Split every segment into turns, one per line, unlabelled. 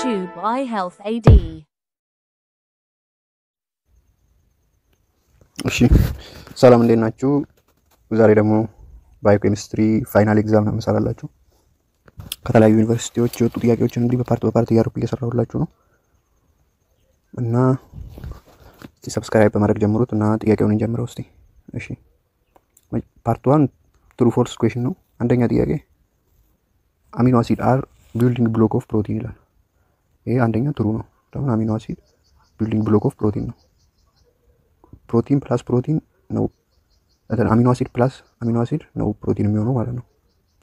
to by Health AD.
እሺ ሰላም እንዴት ናችሁ? ዛሬ ደግሞ ባዮኬሚስትሪ ፋይናል ኤግዛም ነው የምሰራላችሁ። ከተለያዩ ዩኒቨርሲቲዎች የወጡ ጥያቄዎችን እንግዲህ በፓርት እያደረኩ እየሰራሁላችሁ ነው እና እስቲ ሰብስክራይብ በማድረግ ጀምሩት እና ጥያቄውን እንጀምረው እስቲ። እሺ ፓርት 1 ትሩ ፎልስ ኩዌስችን ነው። አንደኛ ጥያቄ አሚኖ አሲድ አር ቢልዲንግ ብሎክ ኦፍ ፕሮቲን ይላል። ይሄ አንደኛ ትሩ ነው። ለምን አሚኖ አሲድ ቢልዲንግ ብሎክ ኦፍ ፕሮቲን ነው። ፕሮቲን ፕላስ ፕሮቲን ነው አሚኖ አሲድ ፕላስ አሚኖ አሲድ ነው ፕሮቲን የሚሆነው ማለት ነው።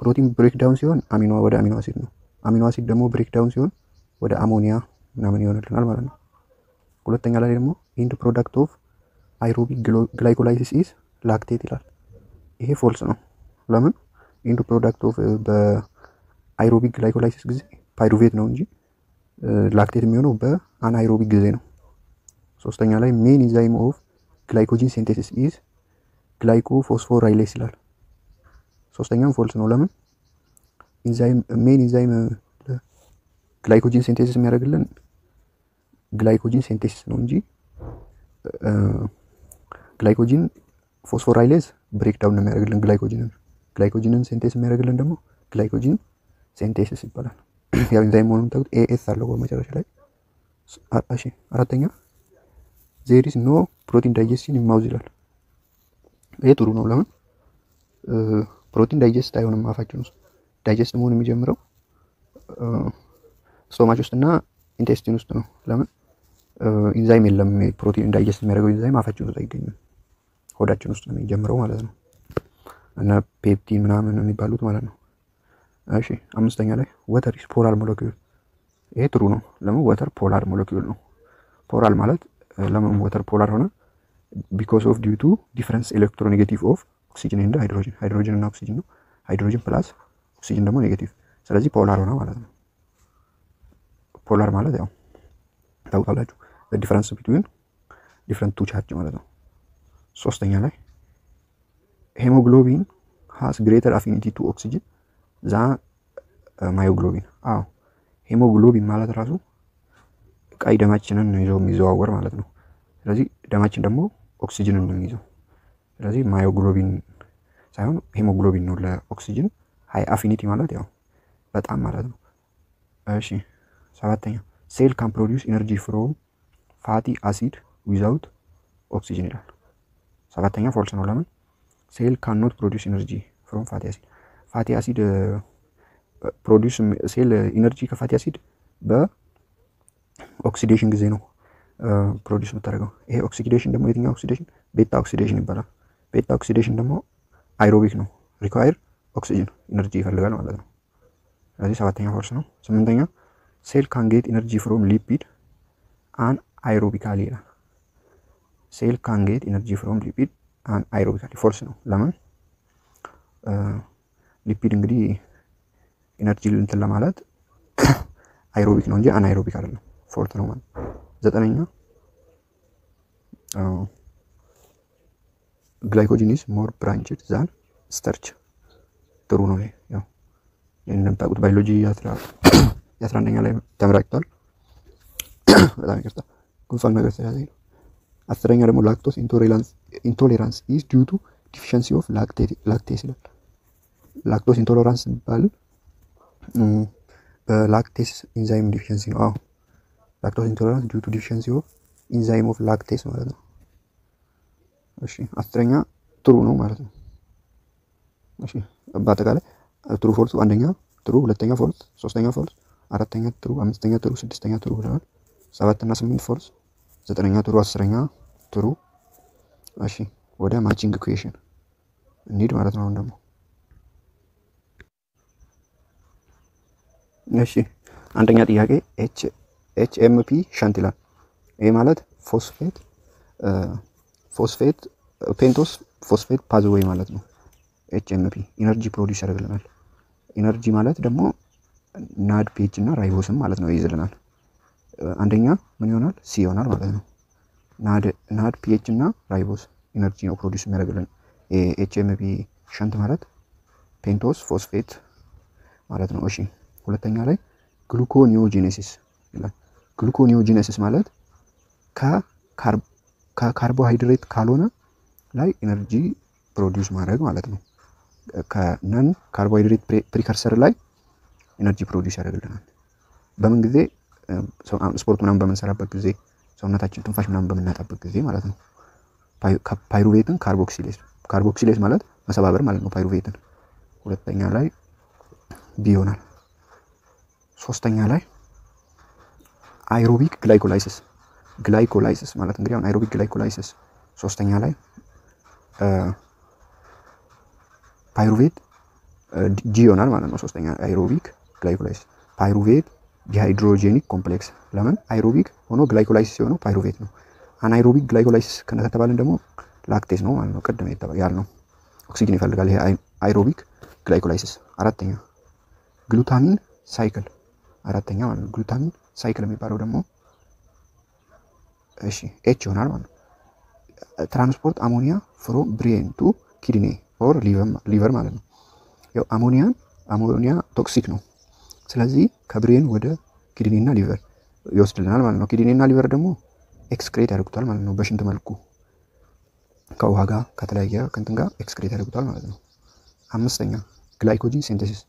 ፕሮቲን ብሬክ ዳውን ሲሆን አሚኖ ወደ አሚኖ አሲድ ነው። አሚኖ አሲድ ደግሞ ብሬክ ዳውን ሲሆን ወደ አሞኒያ ምናምን ይሆንልናል ማለት ነው። ሁለተኛ ላይ ደግሞ ኢንድ ፕሮዳክት ኦፍ አይሮቢክ ግላይኮላይሲስ ኢዝ ላክቴት ይላል። ይሄ ፎልስ ነው። ለምን ኢንድ ፕሮዳክት ኦፍ በአይሮቢክ ግላይኮላይሲስ ጊዜ ፓይሩቬት ነው እንጂ ላክቴት የሚሆነው በአናይሮቢክ ጊዜ ነው። ሶስተኛ ላይ ሜን ኢንዛይም ኦፍ ግላይኮጂን ሲንቴሲስ ኢዝ ግላይኮፎስፎራይሌስ ይላል። ሶስተኛም ፎልስ ነው። ለምን ሜን ኢንዛይም ግላይኮጂን ሲንቴሲስ የሚያደርግልን ግላይኮጂን ሲንቴሲስ ነው እንጂ ግላይኮጂን ፎስፎራይሌስ ብሬክ ዳውን ነው የሚያደርግልን ግላይኮጂንን ሲንቴሲስ የሚያደርግልን ደግሞ ግላይኮጂን ሲንቴሲስ ይባላል። ያው ኢንዛይም መሆኑን ታውቁት ኤኤስ አለው መጨረሻ ላይ። እሺ አራተኛ there is no protein digestion in mouse ይላል። ይሄ ጥሩ ነው። ለምን ፕሮቲን ዳይጀስት አይሆንም አፋችን ውስጥ። ዳይጀስት መሆን የሚጀምረው ስቶማች ውስጥ እና ኢንቴስቲን ውስጥ ነው። ለምን ኢንዛይም የለም። ፕሮቲን ዳይጀስት የሚያደርገው ኢንዛይም አፋችን ውስጥ አይገኝም፣ ሆዳችን ውስጥ ነው የሚጀምረው ማለት ነው። እና ፔፕቲን ምናምን የሚባሉት ማለት ነው። እሺ አምስተኛ ላይ ወተር ኢዝ ፖላር ሞለኪውል። ይሄ ጥሩ ነው። ለምን ወተር ፖላር ሞለኪውል ነው። ፖላር ማለት ለምን ወተር ፖላር ሆነ? ቢኮዝ ኦፍ ዲው ቱ ዲፈረንስ ኤሌክትሮኔጌቲቭ ኦፍ ኦክሲጅን እና ሃይድሮጅን። ሃይድሮጅን እና ኦክሲጅን ነው። ሃይድሮጅን ፕላስ ኦክሲጅን ደግሞ ኔጌቲቭ። ስለዚህ ፖላር ሆነ ማለት ነው። ፖላር ማለት ያው ታውቃላችሁ ዲፈረንስ ቢትዊን ዲፈረንት ቱ ቻርጅ ማለት ነው። ሶስተኛ ላይ ሄሞግሎቢን ሃስ ግሬተር አፊኒቲ ቱ ኦክሲጅን ዛ ማዮግሎቢን። አዎ ሄሞግሎቢን ማለት ራሱ ቀይ ደማችንን ይዞ የሚዘዋወር ማለት ነው። ስለዚህ ደማችን ደግሞ ኦክሲጅንን ነው የሚይዘው። ስለዚህ ማዮግሎቢን ሳይሆን ሄሞግሎቢን ነው ለኦክሲጅን ሃይ አፊኒቲ ማለት ያው በጣም ማለት ነው። እሺ ሰባተኛ ሴል ካን ፕሮዲዩስ ኢነርጂ ፍሮም ፋቲ አሲድ ዊዛውት ኦክሲጅን ይላል። ሰባተኛ ፎልስ ነው። ለምን ሴል ካን ኖት ፕሮዲዩስ ኢነርጂ ፍሮም ፋቲ አሲድ። ፋቲ አሲድ ፕሮዲዩስ ሴል ኢነርጂ ከፋቲ አሲድ በኦክሲዴሽን ጊዜ ነው ፕሮዲዩስ የምታደርገው። ይሄ ኦክሲዴሽን ደግሞ የትኛው ኦክሲዴሽን? ቤታ ኦክሲዴሽን ይባላል። ቤታ ኦክሲዴሽን ደግሞ አይሮቢክ ነው። ሪኳየር ኦክሲጅን ኢነርጂ ይፈልጋል ማለት ነው። ስለዚህ ሰባተኛ ፎልስ ነው። ስምንተኛ ሴል ካን ጌት ኢነርጂ ፍሮም ሊፒድ አን አይሮቢካሊ ይላል። ሴል ካን ጌት ኢነርጂ ፍሮም ሊፒድ አን አይሮቢካሊ ፎልስ ነው። ለምን ሊፒድ እንግዲህ ኢነርጂ እንትን ለማለት አይሮቢክ ነው እንጂ አናይሮቢክ አይደለም። ፎልስ ነው ማለት። ዘጠነኛ ግላይኮጂን ኢዝ ሞር ብራንችድ ዛን ስተርች። ጥሩ ነው። ያው እንደምታውቁት ባዮሎጂ 11ኛ ላይ ተምራችኋል። በጣም ይቅርታ ጉንፋን ነገር ስለያዘኝ ነው። አስረኛ ደግሞ ላክቶስ ኢንቶሌራንስ ኢዝ ዲው ቱ ዲፊሸንሲ ኦፍ ላክቴስ ይላል። ላክቶስ ኢንቶሌራንስ የሚባል በላክቴስ ኢንዛይም ዲፊሸንሲ ነው። አዎ ላክቶስ ኢንቶሌራንስ ዲው ቱ ዲፊሸንሲ ኦፍ ኢንዛይም ኦፍ ላክቴስ ማለት ነው። እሺ አስረኛ ትሩ ነው ማለት ነው። እሺ በአጠቃላይ ትሩ ፎልስ፣ አንደኛ ትሩ፣ ሁለተኛ ፎልስ፣ ሶስተኛ ፎልስ፣ አራተኛ ትሩ፣ አምስተኛ ትሩ፣ ስድስተኛ ትሩ ብለናል። 7 እና 8 ፎልስ፣ 9ኛ ትሩ፣ 10ኛ ትሩ። እሺ ወደ ማቺንግ ኢኩዌሽን እንሂድ ማለት ነው። አሁን ደግሞ እሺ አንደኛ ጥያቄ ኤችኤምፒ ሸንት ይላል። ይሄ ማለት ፎስፌት ፔንቶስ ፎስፌት ፓዝዌይ ማለት ነው። ኤችኤምፒ ኢነርጂ ፕሮዲዩስ ያደርግልናል። ኢነርጂ ማለት ደግሞ ናድ ፒኤች እና ራይቦስም ማለት ነው ይይዝልናል። አንደኛ ምን ይሆናል? ሲ ይሆናል ማለት ነው። ናድ ፒኤች እና ራይቦስ ኢነርጂ ነው ፕሮዲዩስ የሚያደርግልን። ኤችኤምፒ ሸንት ማለት ፔንቶስ ፎስፌት ማለት ነው። እሺ ሁለተኛ ላይ ግሉኮኒዮጂኔሲስ ይላል። ግሉኮኒዮጂነሲስ ማለት ከካርቦሃይድሬት ካልሆነ ላይ ኤነርጂ ፕሮዲውስ ማድረግ ማለት ነው። ከነን ካርቦሃይድሬት ፕሪከርሰር ላይ ኤነርጂ ፕሮዲውስ ያደርግልናል። በምን ጊዜ? ስፖርት ምናምን በምንሰራበት ጊዜ፣ ሰውነታችን ትንፋሽ ምናምን በምናጣበት ጊዜ ማለት ነው። ፓይሩቬትን ካርቦክሲሌስ ማለት መሰባበር ማለት ነው ፓይሩቬትን። ሁለተኛ ላይ ቢ ይሆናል። ሶስተኛ ላይ አይሮቢክ ግላይኮላይሲስ ማለት እንግዲህ አሁን አይሮቢክ ግላይኮላይሲስ ሶስተኛ ላይ ፓይሩቬት ጂ ይሆናል ማለት ነው። ሶስተኛ አይሮቢክ ግላይኮላይሲስ ፓይሩቬት ዲሃይድሮጄኒክ ኮምፕሌክስ። ለምን አይሮቢክ ሆኖ ግላይኮላይሲስ የሆነው ፓይሩቬት ነው። አናይሮቢክ ግላይኮላይሲስ ከተባለን ደግሞ ላክቴስ ነው ማለት ነው። ቅድም ያልነው ኦክሲጅን ይፈልጋል ይሄ አይሮቢክ ግላይኮላይሲስ። አራተኛ ግሉታሚን ሳይክል አራተኛ ማለት ነው። ግሉታሚን ሳይክል የሚባለው ደግሞ እሺ ኤች ይሆናል ማለት ነው። ትራንስፖርት አሞኒያ ፍሮም ብሬን ቱ ኪድኒ ኦር ሊቨር ማለት ነው። ያው አሞኒያ ቶክሲክ ነው። ስለዚህ ከብሬን ወደ ኪድኒ እና ሊቨር ይወስድልናል ማለት ነው። ኪድኒ እና ሊቨር ደግሞ ኤክስክሬት ያደርጉታል ማለት ነው። በሽንት መልኩ ከውሃ ጋር ከተለያየ ከእንትን ጋር ኤክስክሬት ያደርጉታል ማለት ነው። አምስተኛ ግላይኮጂን ሲንቴሲስ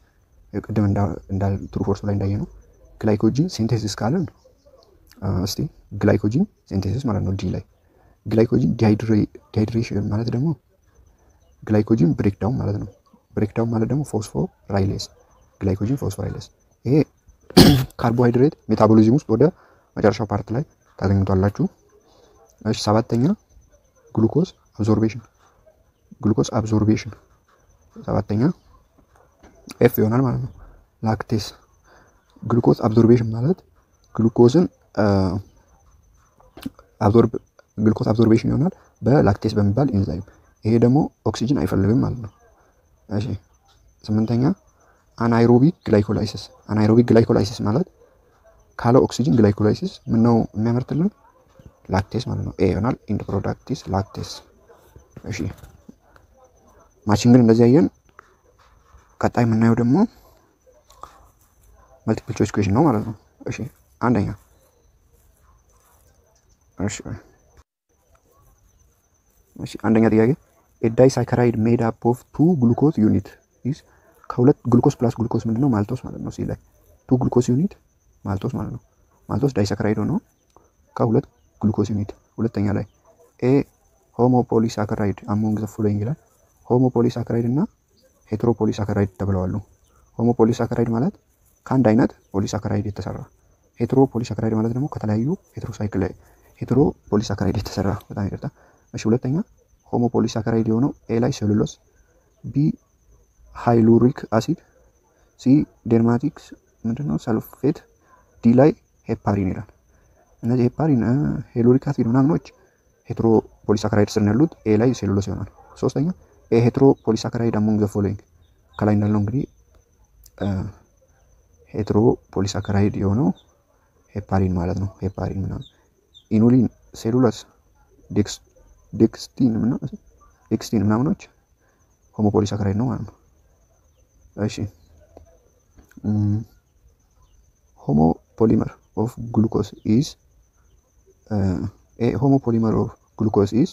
ቅድም እንዳል ትሩ ፎርስ ላይ እንዳየ ነው። ግላይኮጂን ሲንቴሲስ ካለን እስቲ ግላይኮጂን ሲንቴሲስ ማለት ነው ዲ ላይ ግላይኮጂን ዲሃይድሬሽን ማለት ደግሞ ግላይኮጂን ብሬክዳውን ማለት ነው። ብሬክዳውን ማለት ደግሞ ፎስፎራይሌስ ግላይኮጂን ፎስፎራይሌስ። ይሄ ካርቦሃይድሬት ሜታቦሊዝም ውስጥ ወደ መጨረሻው ፓርት ላይ ታገኙታላችሁ። እሺ ሰባተኛ ግሉኮዝ አብዞርቤሽን ሰባተኛ ኤፍ ይሆናል ማለት ነው። ላክቴስ ግሉኮዝ አብዞርቤሽን ማለት ግሉኮዝ አብዞርቤሽን ይሆናል በላክቴስ በሚባል ኢንዛይም። ይሄ ደግሞ ኦክሲጅን አይፈልግም ማለት ነው። እሺ ስምንተኛ አናይሮቢክ ግላይኮላይሲስ ማለት ካለ ኦክሲጅን ግላይኮላይሲስ ምን ነው የሚያመርትልን? ላክቴስ ማለት ነው። ኤ ይሆናል ኢንድ ፕሮዳክቲስ ላክቴስ። እሺ ማቺንግን እንደዚህ አየን። ቀጣይ የምናየው ደግሞ መልቲፕል ቾይስ ኩዌሽን ነው ማለት ነው። እሺ አንደኛ አንደኛ ጥያቄ ኤ ዳይሳካራይድ ሜድ አፕ ኦፍ ቱ ግሉኮዝ ዩኒት ኢዝ ከሁለት ግሉኮስ ፕላስ ግሉኮስ ምንድነው? ማልቶስ ማለት ነው። ሲ ላይ ቱ ግሉኮስ ዩኒት ማልቶስ ማለት ነው። ማልቶስ ዳይሳካራይድ ሆኖ ከሁለት ግሉኮስ ዩኒት። ሁለተኛ ላይ ኤ ሆሞፖሊሳካራይድ አሞንግ ዘ ፎሎዊንግ ይላል። ሆሞፖሊሳካራይድ እና ሄትሮፖሊሳካራይድ ተብለዋል። ሆሞፖሊሳካራይድ ማለት ከአንድ አይነት ፖሊሳካራይድ የተሰራ፣ ሄትሮፖሊሳካራይድ ማለት ደግሞ ከተለያዩ ሄትሮፖሊሳካራይድ የተሰራ። በጣም ይቅርታ። እሺ ሁለተኛ ሆሞፖሊሳካራይድ የሆነው ኤ ላይ ሴሉሎስ፣ ቢ ሃይሉሪክ አሲድ፣ ሲ ዴርማቲክስ ምንድነው ሰልፌት፣ ዲ ላይ ሄፓሪን ይላል። እነዚህ ሄፓሪን ሄሉሪክ አሲድ ምናምኖች ሄትሮፖሊሳካራይድ ስር ነው ያሉት። ኤ ላይ ሴሉሎስ ይሆናል። ሶስተኛ ኤ ሄትሮፖሊሳካራይድ አሞንግ ዘ ፎሎዊንግ ከላይ እንዳልነው እንግዲህ ሄትሮፖሊሳካራይድ የሆነው ሄፓሪን ማለት ነው። ሄፓሪን ምናምን ኢኑሊን፣ ሴሉሎስ፣ ዴክስቲን ምናምኖች ሆሞፖሊሳካራይድ ነው ማለት ነው። እሺ ሆሞፖሊመር ኦፍ ግሉኮስ ኢዝ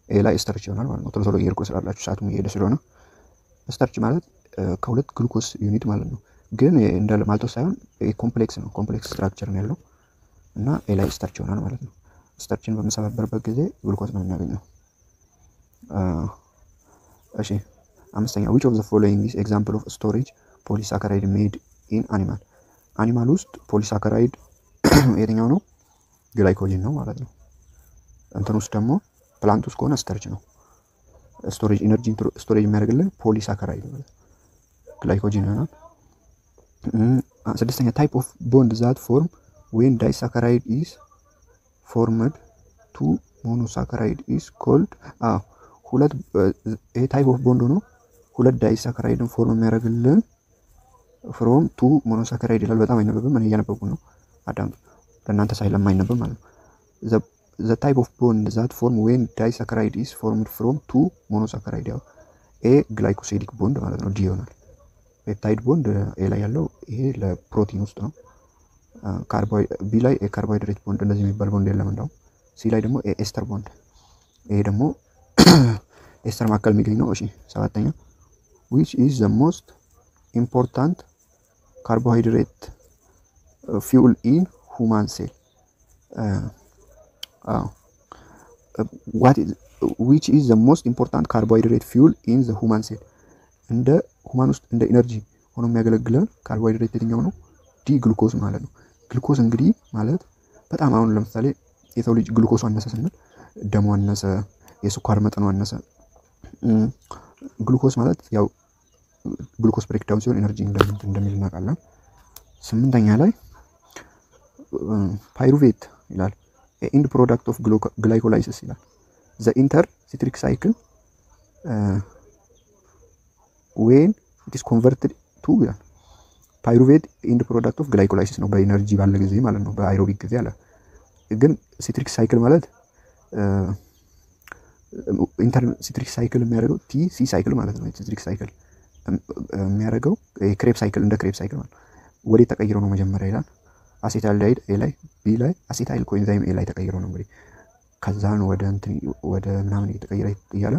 ኤ ላይ ስተርች ይሆናል ማለት ነው። ቶሎ ቶሎ እየሄድኩ ስላላችሁ ሰዓቱም እየሄደ ስለሆነ ስተርች ማለት ከሁለት ግሉኮስ ዩኒት ማለት ነው። ግን እንደ ማልቶስ ሳይሆን ኮምፕሌክስ ነው። ኮምፕሌክስ ስትራክቸር ነው ያለው እና ኤ ላይ ስተርች ይሆናል ማለት ነው። ስተርችን በምንሰባበርበት ጊዜ ግሉኮስ ነው የሚያገኘው። እሺ አምስተኛ which of the following is example of storage polysaccharide made in አኒማል ውስጥ ፖሊሳካራይድ የትኛው ነው? ግላይኮጂን ነው ማለት ነው። እንትን ውስጥ ደግሞ ፕላንት ውስጥ ከሆነ ስተርች ነው። ስቶሬጅ ኢነርጂ ስቶሬጅ የሚያደርግልን ፖሊሳካራይድ ነው፣ ግላይኮጂን ይሆናል። ስድስተኛ ታይፕ ኦፍ ቦንድ ዛት ፎርም ዌን ዳይሳካራይድ ኢዝ ፎርምድ ቱ ሞኖሳካራይድ ኢዝ ኮልድ ሁለት ይሄ ታይፕ ኦፍ ቦንድ ነው። ሁለት ዳይሳካራይድን ፎርም የሚያደርግልን ፍሮም ቱ ሞኖሳካራይድ ይላል። በጣም አይነበብም፣ እኔ እያነበብኩ ነው። አዳምጡ፣ ለእናንተ ሳይለማይነበብ ማለት ነው። the type of bond that form when disaccharide is formed from two monosaccharide ያው ኤ ግላይኮሲዲክ ቦንድ ማለት ነው። ዲ ይሆናል። ፔፕታይድ ቦንድ ኤ ላይ ያለው ይሄ ለፕሮቲን ውስጥ ነው። ቢ ላይ የካርቦሃይድሬት ቦንድ እንደዚህ የሚባል ቦንድ የለም እንደውም። ሲ ላይ ደግሞ ኤስተር ቦንድ፣ ይሄ ደግሞ ኤስተር መካከል የሚገኝ ነው። እሺ ሰባተኛ which is the most important carbohydrate fuel in human cell which is the most important carbohydrate fuel in the human cell እንደ ሁማን ውስጥ እንደ ኢነርጂ ሆኖ የሚያገለግለን ካርቦሃይድሬት የትኛው ነው? ዲ ግሉኮዝ ማለት ነው። ግሉኮዝ እንግዲህ ማለት በጣም አሁን ለምሳሌ የሰው ልጅ ግሉኮሱ አነሰ ስንል ደሙ አነሰ፣ የስኳር መጠኑ አነሰ። ግሉኮዝ ማለት ያው ግሉኮስ ብሬክዳውን ሲሆን ኤነርጂ እንደሚል እናውቃለን። ስምንተኛ ላይ ፓይሩቬት ይላል ኤንድ ፕሮዳክት ኦፍ ግላይኮላይሲስ ይላል ዘ ኢንተር ሲትሪክ ሳይክል ዌን ኢት ኢዝ ኮንቨርትድ ቱ ይላል። ፓይሩቬት ኤንድ ፕሮዳክት ኦፍ ግላይኮላይሲስ ነው በኢነርጂ ባለ ጊዜ ማለት ነው፣ በአይሮቢክ ጊዜ አለ። ግን ሲትሪክ ሳይክል ማለት ኢንተር ሲትሪክ ሳይክል የሚያደርገው ቲ ሲ ሳይክል ማለት ነው። ሲትሪክ ሳይክል የሚያደርገው ክሬብ ሳይክል እንደ ክሬብ ሳይክል ማለት ወዴት ተቀይሮ ነው መጀመሪያ ይላል አሴታልዲሃይድ ኤ ላይ፣ ቢ ላይ አሴታይል ኮኤንዛይም ኤ ላይ ተቀይሮ ነው እንግዲህ ከዛ ነው ወደ ምናምን እየተቀየረ እያለ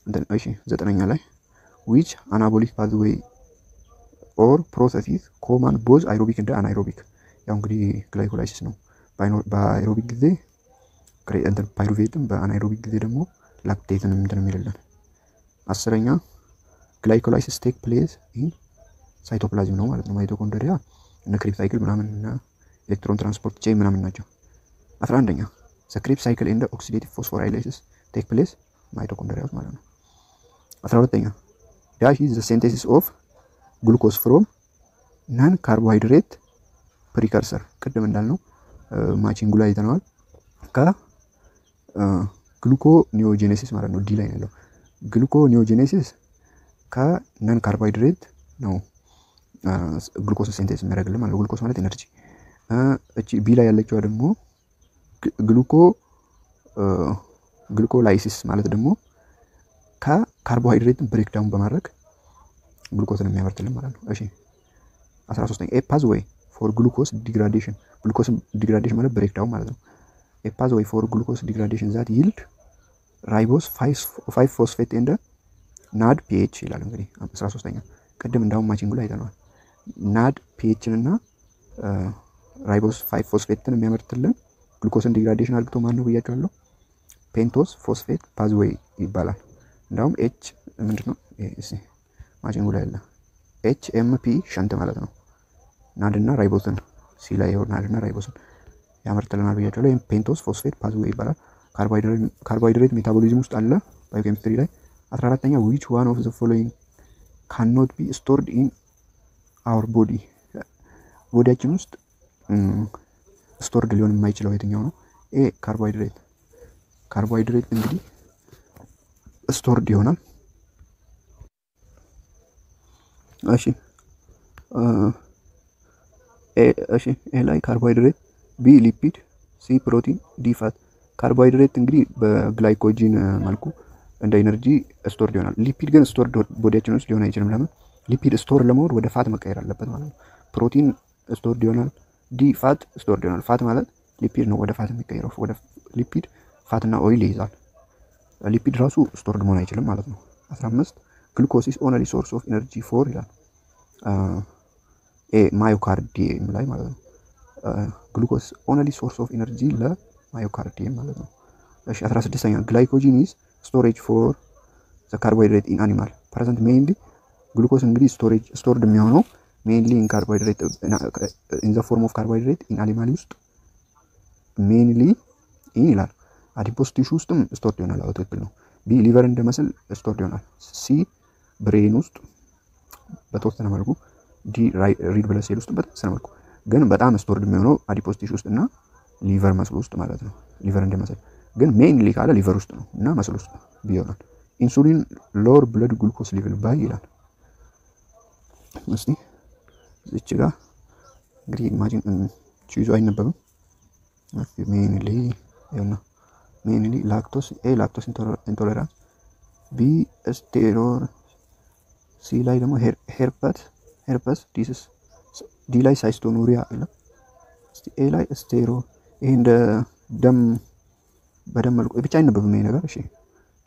እንትን። እሺ ዘጠነኛ ላይ which anabolic pathway or processes common both aerobic and anaerobic። ያው እንግዲህ ግላይኮላይሲስ ነው በአይሮቢክ ጊዜ እንትን ፓይሩቬትም፣ በአናይሮቢክ ጊዜ ደግሞ ላክቴትን እንትን የሚልልን። አስረኛ ግላይኮላይሲስ ቴክ ፕሌስ ኢን ሳይቶፕላዝም ነው ማለት ነው። ማይቶኮንድሪያ እነ ክሬብ ሳይክል ምናምን እና ኤሌክትሮን ትራንስፖርት ቼን ምናምን ናቸው። 11ኛ ክሬብ ሳይክል ኤንድ ኦክሲዴቲቭ ፎስፎራይሌሲስ ቴክ ፕሌስ ማይቶኮንድሪያ ውስጥ ማለት ነው። 12ኛ ዳሽ ኢዝ ዘ ሲንቴሲስ ኦፍ ግሉኮስ ፍሮም ናን ካርቦሃይድሬት ፕሪከርሰር። ቅድም እንዳልነው ማቺንጉ ላይ አይተነዋል። ከግሉኮ ኒዮጄኔሲስ ማለት ነው። ዲ ላይ ያለው ግሉኮ ኒዮጄኔሲስ ከናን ካርቦሃይድሬት ነው ግሉኮስ ሲንቴሲስ የሚያደርግልን ማለት ነው። ግሉኮስ ማለት ኤነርጂ። እቺ ቢ ላይ ያለችው ደግሞ ግሉኮላይሲስ ማለት ደግሞ ከካርቦሃይድሬትን ብሬክዳውን በማድረግ ግሉኮስን የሚያመርትልን ማለት ነው። እሺ 13ኛ ኤ ፓዝዌይ ፎር ግሉኮስ ዲግራዴሽን። ግሉኮስ ዲግራዴሽን ማለት ብሬክዳውን ማለት ነው። ኤ ፓዝዌይ ፎር ግሉኮስ ዲግራዴሽን ዛት ይልድ ራይቦስ 5 ፎስፌት ኤንድ ናድ ፒኤች ይላል። እንግዲህ 13ኛ ቅድም እንዳውም ማቺንጉ ላይ አይተነዋል። ናድ ፒኤችን እና ራይቦስ 5 ፎስፌትን የሚያመርትልን ግሉኮስን ዲግራዴሽን አድርግቶ ማን ነው ብያቸዋለሁ? ፔንቶስ ፎስፌት ፓዝዌይ ይባላል። እንዳውም ኤች ምንድነው እሺ ማቺንጉ ላይ ያለ ኤች ኤም ፒ ሸንት ማለት ነው። ናድ እና ራይቦስን ሲ ላይ ይሆን ናድ እና ራይቦስን ያመርትልናል ብያቸዋለሁ። ይሄም ፔንቶስ ፎስፌት ፓዝዌይ ይባላል። ካርቦሃይድሬት ሜታቦሊዝም ውስጥ አለ ባዮኬሚስትሪ ላይ። 14ኛ which one of the following cannot be stored in our body። ቦዲያችን ውስጥ ስቶርድ ሊሆን የማይችለው የትኛው ነው? ኤ ካርቦሃይድሬት እንግዲህ ስቶርድ ይሆናል። እሺ ኤ ላይ ካርቦሃይድሬት፣ ቢ ሊፒድ፣ ሲ ፕሮቲን፣ ዲ ፋት። ካርቦሃይድሬት እንግዲህ በግላይኮጂን መልኩ እንደ ኢነርጂ ስቶርድ ይሆናል። ሊፒድ ግን ስቶርድ ቦዲያችን ውስጥ ሊሆን አይችልም። ለምን? ሊፒድ ስቶር ለመሆን ወደ ፋት መቀየር አለበት ማለት ነው። ፕሮቲን ስቶርድ ይሆናል። ዲ ፋት ስቶርድ ይሆናል። ፋት ማለት ሊፒድ ነው ወደ ፋት የሚቀየረው። ወደ ሊፒድ ፋትና ኦይል ይይዛል። ሊፒድ ራሱ ስቶርድ መሆን አይችልም ማለት ነው። 15 ግሉኮስ ኢዝ ኦንሊ ሶርስ ኦፍ ኤነርጂ ፎር ይላል ኤ ማዮካርዲየም ላይ ማለት ነው። ግሉኮስ ኦንሊ ሶርስ ኦፍ ኤነርጂ ለማዮካርዲየም ማለት ነው። እሺ 16ኛ ግላይኮጂን ኢዝ ስቶሬጅ ፎር ዘ ካርቦሃይድሬት ኢን አኒማል ፕሬዘንት ሜይንሊ። ግሉኮስ እንግዲህ ስቶርድ የሚሆነው ሜይንሊ ኢን ካርቦሃይድሬት ኢን ዘ ፎርም ኦፍ ካርቦሃይድሬት ኢን አኒማል ውስጥ ሜይንሊ ኢን ይላል። አዲፖስ ቲሹ ውስጥም ስቶርድ ይሆናል። አዎ ትክክል ነው። ቢ ሊቨር እንደ መስል ስቶርድ ይሆናል። ሲ ብሬን ውስጥ በተወሰነ መልኩ፣ ዲ ሪድ ብለድ ሴል ውስጥ በተወሰነ መልኩ። ግን በጣም ስቶርድ የሚሆነው አዲፖስ ቲሹ ውስጥ እና ሊቨር መስል ውስጥ ማለት ነው። ሊቨር እንደ መስል ግን ሜይንሊ ካለ ሊቨር ውስጥ ነው እና መስል ውስጥ ቢሆናል። ኢንሱሊን ሎወር ብለድ ግሉኮስ ሌቭል ባይ ይላል። እስቲ እዚች ጋር እንግዲህ ኢማጂን ቺዙ አይነበብም። ሜይንሊ ይኸውና ሜይንሊ ላክቶስ ኤ ላክቶስ ኢንቶለራንስ፣ ቢ ስቴሮር፣ ሲ ላይ ደግሞ ሄርፐስ ዲሲስ፣ ዲ ላይ ሳይስቶኑሪያ ይላል። እስቲ ኤ ላይ ስቴሮ ይሄ እንደ ደም በደም መልኩ ብቻ አይነበብም ይሄ ነገር። እሺ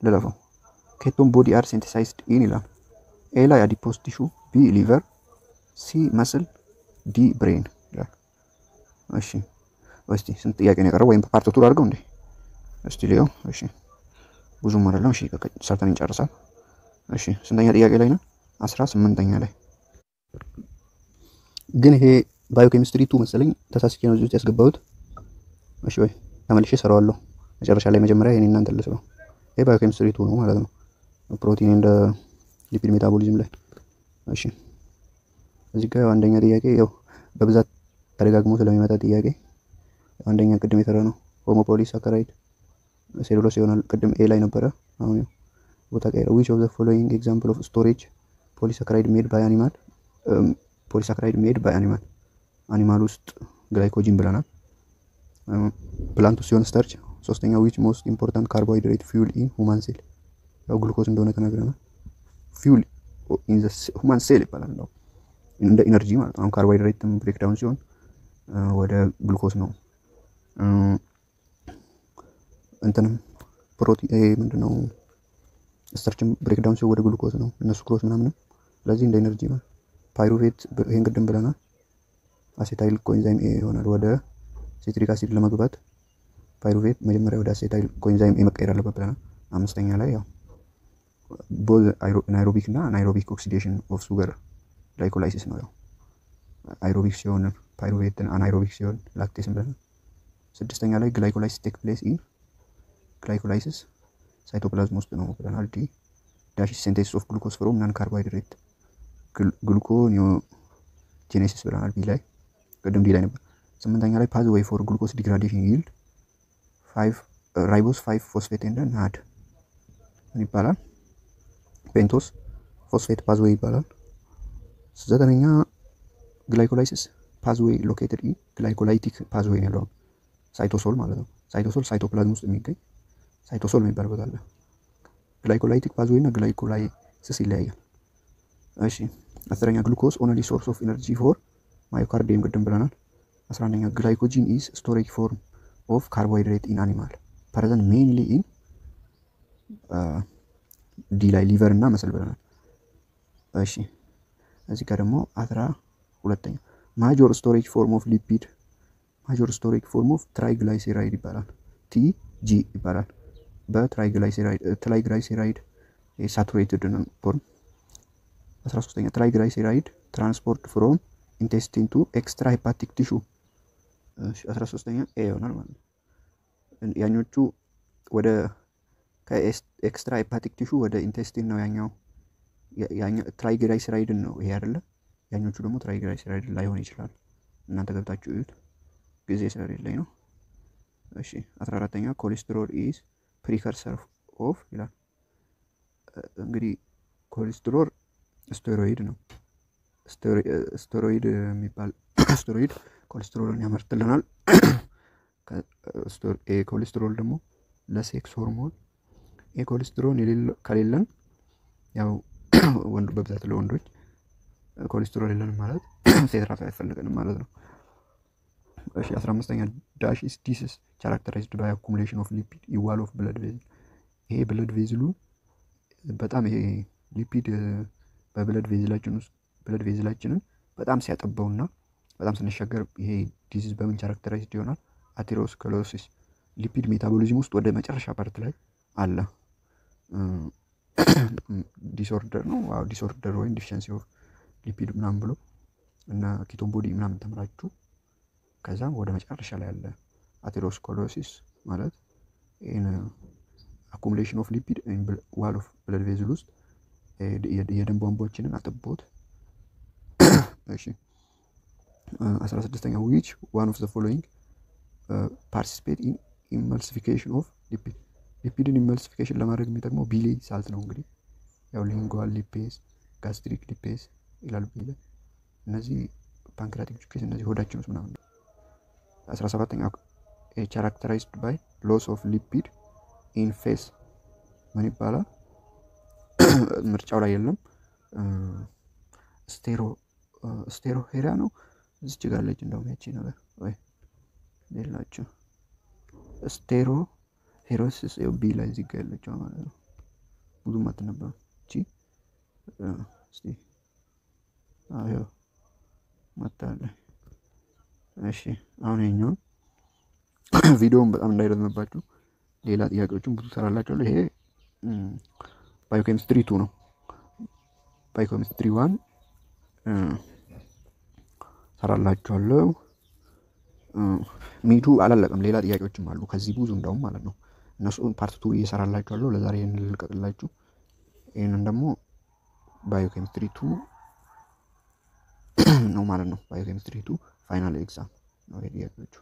ለለፈው ኬቶን ቦዲ አር ሲንተሳይዝድ ኢን ይላል። ኤ ላይ አዲፖስ ቲሹ፣ ቢ ሊቨር፣ ሲ መስል፣ ዲ ብሬን ይላል። እሺ እስቲ ስንት ጥያቄ ነው የቀረው? ወይም ፓርት ቱር አድርገው እንዴ እስቲ ሊዮ። እሺ ብዙም አይደለም። እሺ ሰርተን እንጨርሳለን። እሺ ስንተኛ ጥያቄ ላይ ነው? 18ኛ ላይ ግን ይሄ ባዮኬሚስትሪ 2 መሰለኝ ተሳስቼ ነው እዚህ ውስጥ ያስገባሁት። እሺ ወይ ተመልሼ እሰራዋለሁ መጨረሻ ላይ። መጀመሪያ ይሄን እናንተ ልስራው። ይሄ ባዮኬሚስትሪ 2 ነው ማለት ነው፣ ፕሮቲን እንደ ሊፒድ ሜታቦሊዝም ላይ። እሺ እዚህ ጋር አንደኛ ጥያቄ ያው በብዛት ተደጋግሞ ስለሚመጣ ጥያቄ አንደኛ ቅድም የሰራ ነው ሆሞፖሊሳካራይድ ሴሉሎስ ይሆናል። ቅድም ኤ ላይ ነበረ፣ አሁን ቦታ ቀይረ። which of the following example of storage polysaccharide made by animal polysaccharide made by animal አኒማል ውስጥ ግላይኮጂን ብለናል። ፕላንት ውስጥ ሲሆን ስታርች። ሶስተኛው which most important carbohydrate fuel in human cell ያው ግሉኮዝ እንደሆነ ተነግረናል። fuel in the human cell ይባላል ነው እንደ ኢነርጂ ማለት ነው። ካርቦሃይድሬት ብሬክዳውን ሲሆን ወደ ግሉኮዝ ነው። እንትንም ፕሮቲን ምንድነው ስታርችም ብሬክዳውን ሲሆን ወደ ግሉኮዝ ነው፣ እነሱ ክሮስ ምናምን። ስለዚህ እንደ ኢነርጂ ነው። ፓይሩቬት ይሄን ቅድም ብለናል። አሴታይል ኮኤንዛይም ኤ ይሆናል ወደ ሲትሪክ አሲድ ለመግባት ፓይሩቬት መጀመሪያ ወደ አሴታይል ኮኤንዛይም ኤ መቀየር አለበት ብለናል። አምስተኛ ላይ ያው ቦዝ አናይሮቢክ እና አናይሮቢክ ኦክሲዴሽን ኦፍ ሱገር ግላይኮላይሲስ ነው። ያው አይሮቢክ ሲሆን ፓይሩቬት፣ አናይሮቢክ ሲሆን ላክቴስ ብለናል። ስድስተኛ ላይ ግላይኮላይሲስ ቴክ ፕሌስ ኢን ግላይኮላይሲስ ሳይቶፕላዝም ውስጥ ነው ብለናል። ዲ ዳሽ ሲንቴሲስ ኦፍ ግሉኮዝ ፍሮም ናን ካርቦሃይድሬት ግሉኮኒዮጄኔሲስ ብለናል። ቢ ላይ ቅድም ዲ ላይ ነበር። ስምንተኛ ላይ ፓዝ ዌይ ፎር ግሉኮስ ዲግራዴሽን ይልድ 5 ራይቦስ 5 ፎስፌት ኤንድ ናድ ምን ይባላል? ፔንቶስ ፎስፌት ፓዝ ዌይ ይባላል። ዘጠነኛ ግላይኮላይሲስ ፓዝ ዌይ ሎኬትድ ኢን ግላይኮላይቲክ ፓዝ ዌይ ነው፣ ሳይቶሶል ማለት ነው። ሳይቶሶል ሳይቶፕላዝም ውስጥ የሚገኝ ሳይቶሶል የሚባል ቦታ አለ። ግላይኮላይቲክ ፓዝ ዌይ እና ግላይኮላይሲስ ይለያያል። እሺ አስረኛ ግሉኮዝ ኦንሊ ሶርስ ኦፍ ኢነርጂ ፎር ማዮካርዲየም ቅድም ብለናል። 11ኛ ግላይኮጂን ኢዝ ስቶሬጅ ፎርም ኦፍ ካርቦሃይድሬት ኢን አኒማል ፕሬዘንት ሜይንሊ ኢን ዲ ላይ ሊቨር እና መስል ብለናል። እሺ እዚህ ጋር ደግሞ 12ኛ ማጆር ስቶሬጅ ፎርም ኦፍ ሊፒድ ማጆር ስቶሬጅ ፎርም ኦፍ ትራይግላይሴራይድ ይባላል፣ ቲጂ ይባላል። በትራይግላይሴራይድ ሳቹሬትድ ፎርም። 13ኛ ትራይግላይሴራይድ ትራንስፖርት ፍሮም ኢንቴስቲን ቱ ኤክስትራ ሄፓቲክ ቲሹ። 13ኛ ኤ ይሆናል ማለት ነው። ያኞቹ ወደ ከኤክስትራ ሄፓቲክ ቲሹ ወደ ኢንቴስቲን ነው ያኛው ትራይግላይሴራይድን ነው ይሄ አይደለ። ያኞቹ ደግሞ ትራይግላይሴራይድ ላይሆን ይችላል። እናንተ ገብታችሁ እዩት፣ ጊዜ ስለሌለኝ ነው። እሺ 14ኛ ኮሌስትሮል ኢዝ ፕሪከርሰር ኦፍ ይላል። እንግዲህ ኮሌስትሮል ስቴሮይድ ነው። ስቴሮይድ የሚባል ስቴሮይድ ኮሌስትሮልን ያመርትልናል። ኮሌስትሮል ደግሞ ለሴክስ ሆርሞን ኮሌስትሮል ከሌለን ያው ወንዱ በብዛት ለወንዶች ኮሌስትሮል የለንም ማለት ሴት ራሱ አይፈልገንም ማለት ነው። እሺ 15ኛ ዳሽ ኢስ ዲስስ ቻራክተራይዝድ ባይ አኩሙሌሽን ኦፍ ሊፒድ ኢዋል ኦፍ ብለድ ቬዝል። ይሄ ብለድ ቬዝሉ በጣም ይሄ ሊፒድ በብለድ ቬዝላችንን በጣም ሲያጠበውና በጣም ስንሻገር ይሄ ዲዚዝ በምን ቻራክተራይዝድ ይሆናል? አቴሮስክለሮሲስ ሊፒድ ሜታቦሊዝም ውስጥ ወደ መጨረሻ ፓርት ላይ አለ። ዲስኦርደር ነው። አዎ ዲስኦርደር ወይም ዲፊሸንሲ ኦፍ ሊፒድ ምናምን ብሎ እና ኪቶን ቦዲ ምናምን ተምራችሁ ከዛም ወደ መጨረሻ ላይ ያለ አቴሮስክለሮሲስ ማለት ኢን አኩሙሌሽን ኦፍ ሊፒድ ኢን ዋል ኦፍ ብለድ ቬዝል ውስጥ የደም ቧንቧችንን አጥቦት። እሺ 16ኛ which one of the following participate in emulsification of lipid ሊፒድን ኢመልሲፊኬሽን ለማድረግ የሚጠቅመው ቢሊ ሳልት ነው። እንግዲህ ያው ሊንጓል ሊፔዝ፣ ጋስትሪክ ሊፔዝ ይላል ቢሊ። እነዚህ ፓንክሪያቲክ ጁኬስ እነዚህ ሆዳችን ውስጥ ምናምን። 17ኛ characterized by loss of lipid in face ምን ይባላል? ምርጫው ላይ የለም። ስቴሮሄሪያ ነው። እዚህ ጋር ልጅ እንደውም ያቺ ነገር ወይ ሌላችሁ ስቴሮ ሄሮሲስ ቢ ላይ እዚህ ጋር ያለችው ማለት ነው። ብዙም አትነበብም እቺ እስቲ አዎ መጣለ። እሺ አሁን ይሄኛው ቪዲዮውን በጣም እንዳይረዝምባችሁ ሌላ ጥያቄዎችን ብዙ ሰራላችኋለሁ። ይሄ ባዮኬሚስትሪ 2 ነው። ባዮኬሚስትሪ 1 ሰራላችኋለሁ። ሚዱ አላለቀም፣ ሌላ ጥያቄዎችም አሉ ከዚህ ብዙ እንደውም ማለት ነው። እነሱን ፓርት 2 እየሰራላችኋለሁ። ለዛሬ ይሄንን ልልቀቅላችሁ። ይሄንን ደግሞ ባዮኬሚስትሪ 2 ነው ማለት ነው። ባዮኬሚስትሪ 2 ፋይናል ኤግዛም ነው ጥያቄዎቹ።